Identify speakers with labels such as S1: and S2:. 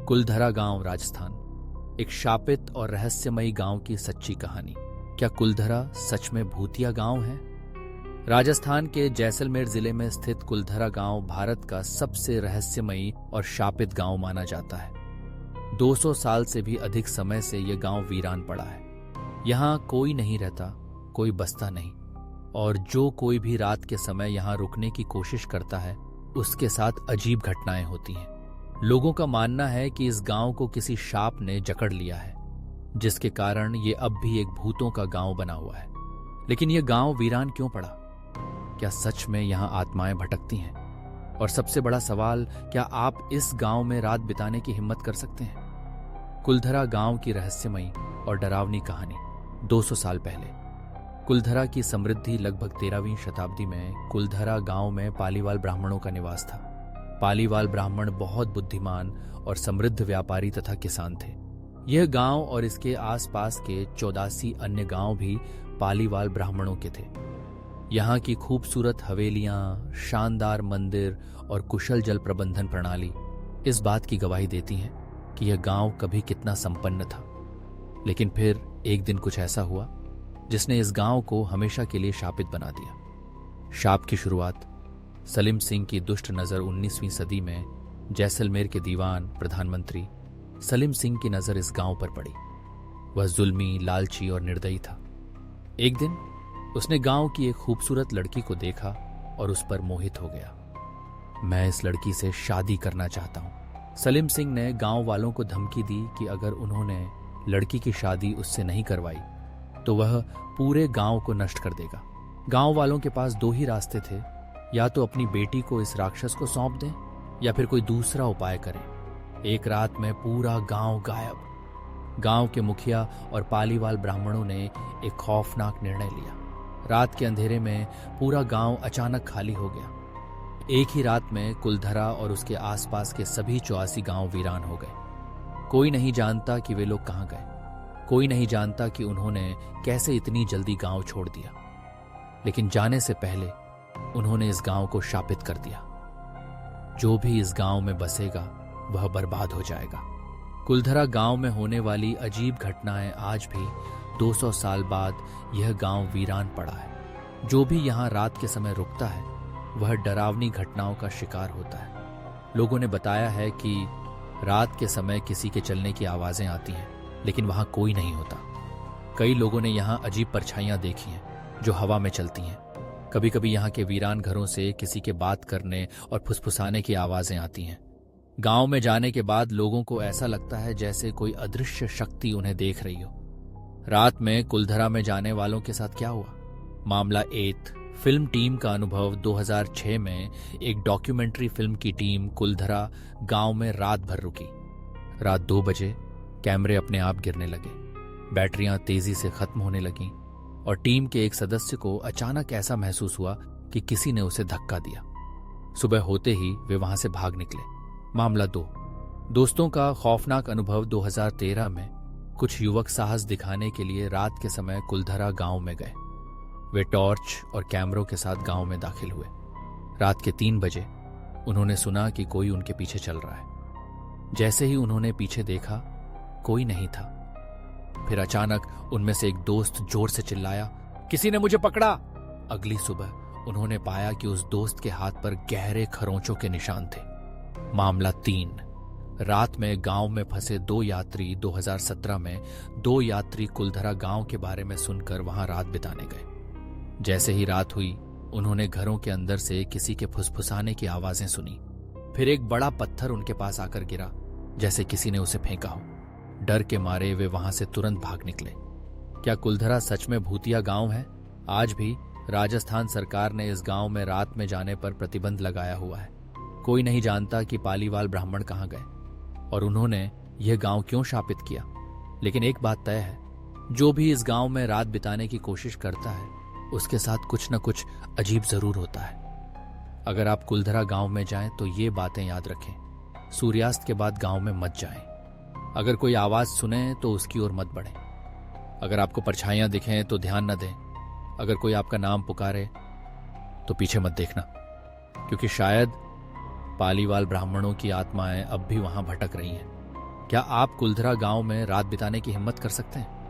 S1: कुलधरा गांव, राजस्थान। एक शापित और रहस्यमयी गांव की सच्ची कहानी। क्या कुलधरा सच में भूतिया गांव है? राजस्थान के जैसलमेर जिले में स्थित कुलधरा गांव भारत का सबसे रहस्यमयी और शापित गांव माना जाता है। 200 साल से भी अधिक समय से यह गांव वीरान पड़ा है। यहाँ कोई नहीं रहता, कोई बसता नहीं, और जो कोई भी रात के समय यहाँ रुकने की कोशिश करता है उसके साथ अजीब घटनाएं होती हैं। लोगों का मानना है कि इस गांव को किसी शाप ने जकड़ लिया है, जिसके कारण ये अब भी एक भूतों का गांव बना हुआ है। लेकिन यह गांव वीरान क्यों पड़ा? क्या सच में यहाँ आत्माएं भटकती हैं? और सबसे बड़ा सवाल, क्या आप इस गांव में रात बिताने की हिम्मत कर सकते हैं? कुलधरा गांव की रहस्यमयी और डरावनी कहानी। 200 साल पहले कुलधरा की समृद्धि लगभग 13वीं शताब्दी में कुलधरा गांव में पालीवाल ब्राह्मणों का निवास था। पालीवाल ब्राह्मण बहुत बुद्धिमान और समृद्ध व्यापारी तथा किसान थे। यह गांव और इसके आसपास के 84 अन्य गांव भी पालीवाल ब्राह्मणों के थे। यहाँ की खूबसूरत हवेलियां, शानदार मंदिर और कुशल जल प्रबंधन प्रणाली इस बात की गवाही देती हैं कि यह गांव कभी कितना संपन्न था। लेकिन फिर एक दिन कुछ ऐसा हुआ जिसने इस गांव को हमेशा के लिए शापित बना दिया। शाप की शुरुआत सलीम सिंह की दुष्ट नजर 19वीं सदी में जैसलमेर के दीवान प्रधानमंत्री सलीम सिंह की नजर इस गांव पर पड़ी। वह जुल्मी, लालची और निर्दयी था। एक दिन उसने गांव की एक खूबसूरत लड़की को देखा और उस पर मोहित हो गया। मैं इस लड़की से शादी करना चाहता हूं। सलीम सिंह ने गांव वालों को धमकी दी कि अगर उन्होंने लड़की की शादी उससे नहीं करवाई तो वह पूरे गांव को नष्ट कर देगा। गांव वालों के पास 2 ही रास्ते थे, या तो अपनी बेटी को इस राक्षस को सौंप दें या फिर कोई दूसरा उपाय करें। एक रात में पूरा गांव गायब। गांव के मुखिया और पालीवाल ब्राह्मणों ने एक खौफनाक निर्णय लिया। रात के अंधेरे में पूरा गांव अचानक खाली हो गया। एक ही रात में कुलधरा और उसके आसपास के सभी 84 गांव वीरान हो गए। कोई नहीं जानता कि वे लोग कहां गए। कोई नहीं जानता कि उन्होंने कैसे इतनी जल्दी गांव छोड़ दिया। लेकिन जाने से पहले उन्होंने इस गांव को शापित कर दिया। जो भी इस गांव में बसेगा वह बर्बाद हो जाएगा। कुलधरा गांव में होने वाली अजीब घटनाएं आज भी 200 साल बाद यह गांव वीरान पड़ा है। जो भी यहां रात के समय रुकता है वह डरावनी घटनाओं का शिकार होता है। लोगों ने बताया है कि रात के समय किसी के चलने की आवाजें आती हैं, लेकिन वहां कोई नहीं होता। कई लोगों ने यहां अजीब परछाइयां देखी हैं जो हवा में चलती हैं। कभी कभी यहाँ के वीरान घरों से किसी के बात करने और फुसफुसाने की आवाजें आती हैं। गांव में जाने के बाद लोगों को ऐसा लगता है जैसे कोई अदृश्य शक्ति उन्हें देख रही हो। रात में कुलधरा में जाने वालों के साथ क्या हुआ? मामला 8 फिल्म टीम का अनुभव। 2006 में एक डॉक्यूमेंट्री फिल्म की टीम कुलधरा गांव में रात भर रुकी। रात 2 बजे कैमरे अपने आप गिरने लगे, बैटरियां तेजी से खत्म होने लगीं और टीम के एक सदस्य को अचानक ऐसा महसूस हुआ कि किसी ने उसे धक्का दिया। सुबह होते ही वे वहां से भाग निकले। मामला 2 दोस्तों का खौफनाक अनुभव। 2013 में कुछ युवक साहस दिखाने के लिए रात के समय कुलधरा गांव में गए। वे टॉर्च और कैमरों के साथ गांव में दाखिल हुए। रात के 3 बजे उन्होंने सुना कि कोई उनके पीछे चल रहा है। जैसे ही उन्होंने पीछे देखा, कोई नहीं था। फिर अचानक उनमें से एक दोस्त जोर से चिल्लाया, किसी ने मुझे पकड़ा। अगली सुबह उन्होंने पाया कि उस दोस्त के हाथ पर गहरे खरोंचों के निशान थे। मामला 3 रात में गांव में फंसे 2 यात्री। 2017 में 2 यात्री कुलधरा गांव के बारे में सुनकर वहां रात बिताने गए। जैसे ही रात हुई, उन्होंने घरों के अंदर से किसी के फुसफुसाने की आवाजें सुनी। फिर एक बड़ा पत्थर उनके पास आकर गिरा, जैसे किसी ने उसे फेंका हो। डर के मारे वे वहां से तुरंत भाग निकले। क्या कुलधरा सच में भूतिया गांव है? आज भी राजस्थान सरकार ने इस गांव में रात में जाने पर प्रतिबंध लगाया हुआ है। कोई नहीं जानता कि पालीवाल ब्राह्मण कहां गए और उन्होंने यह गांव क्यों शापित किया। लेकिन एक बात तय है, जो भी इस गांव में रात बिताने की कोशिश करता है उसके साथ कुछ न कुछ अजीब जरूर होता है। अगर आप कुलधरा गांव में जाएं तो ये बातें याद रखें। सूर्यास्त के बाद गांव में मत जाएं। अगर कोई आवाज सुने तो उसकी ओर मत बढ़ें। अगर आपको परछाइयां दिखें तो ध्यान न दें। अगर कोई आपका नाम पुकारे तो पीछे मत देखना, क्योंकि शायद पालीवाल ब्राह्मणों की आत्माएं अब भी वहां भटक रही हैं। क्या आप कुलधरा गांव में रात बिताने की हिम्मत कर सकते हैं?